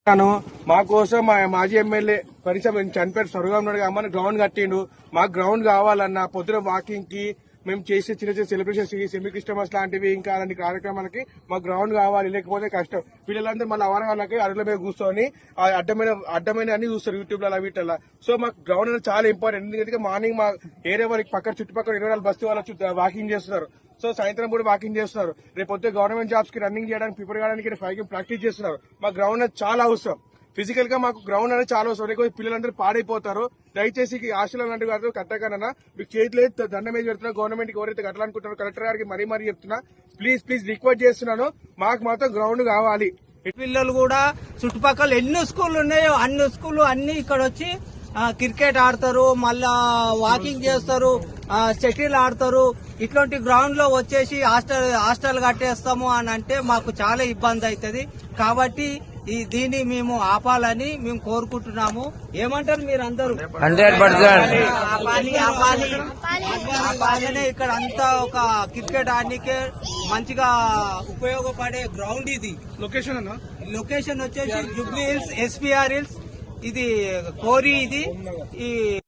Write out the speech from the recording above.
మా కోసం మా మాజీ ఎమ్మెల్యే పరిశ్రమ చనిపోయారు స్వర్గం ఉన్నాడు అమ్మని గ్రౌండ్ కట్టిండు. మాకు గ్రౌండ్ కావాలన్నా పొద్దున వాకింగ్ కి మేము చేసే చిన్న చిన్న సెలబ్రేషన్స్ సెమీ క్రిస్టమస్ లాంటివి ఇంకా అలాంటి కార్యక్రమాలకి మాకు గ్రౌండ్ కావాలి, లేకపోతే కష్టం. పిల్లలందరూ మళ్ళీ అవగాహనకి అరుగుల మీద కూర్చొని అడ్డమైన అన్ని చూస్తారు యూట్యూబ్ లో వీటిల్లో. సో మాకు గ్రౌండ్ అనేది చాలా ఇంపార్టెంట్. ఎందుకంటే మార్నింగ్ మా ఏరియా వాళ్ళకి పక్కన చుట్టుపక్కల 24 బస్తీ వాళ్ళు వాకింగ్ చేస్తున్నారు. సో సాయంత్రం కూడా వాకింగ్ చేస్తున్నారు. రేపు పొద్దున గవర్నమెంట్ జాబ్స్ కి రన్నింగ్ చేయడానికి ప్రిపేర్ చేయడానికి 5 ప్రాక్టీస్ చేస్తున్నారు. మా గ్రౌండ్ అనేది చాలా అవసరం. ఫిజికల్ గా మాకు గ్రౌండ్ అనేది చాలా అవసరం. లేకపోతే పిల్లలందరూ పాడైపోతారు. దయచేసి హాస్టల్ లాంటి కాదు కట్టకనన్నా మీకు చేతిలో దండం మీద పెడుతున్నా. గవర్నమెంట్ కి ఎవరైతే కట్టాలనుకుంటున్నారో కలెక్టర్ గారికి మరీ చెప్తున్నా. ప్లీజ్ రిక్వెస్ట్ చేస్తున్నాను, మాకు మాత్రం గ్రౌండ్ కావాలి. పిల్లలు కూడా చుట్టుపక్కల ఎన్ని స్కూళ్ళు ఉన్నాయో అన్ని స్కూళ్ళు అన్ని ఇక్కడ వచ్చి క్రికెట్ ఆడతారు, మళ్ళా వాకింగ్ చేస్తారు, షటిల్ ఆడతారు. ఇట్లాంటి గ్రౌండ్ లో వచ్చేసి హాస్టల్ కట్టేస్తాము అని అంటే మాకు చాలా ఇబ్బంది అవుతుంది. కాబట్టి దీన్ని మేము ఆపాలని మేము కోరుకుంటున్నాము. ఏమంటారు మీరు అందరూ? 100% ఆపాలనే. ఇక్కడ అంతా ఒక క్రికెట్ ఆడనికే మంచిగా ఉపయోగపడే గ్రౌండ్ ఇది. లొకేషన్ వచ్చేసి జూబ్లీ హిల్స్, ఎస్పీఆర్ హిల్స్, ఇది కోరి, ఇది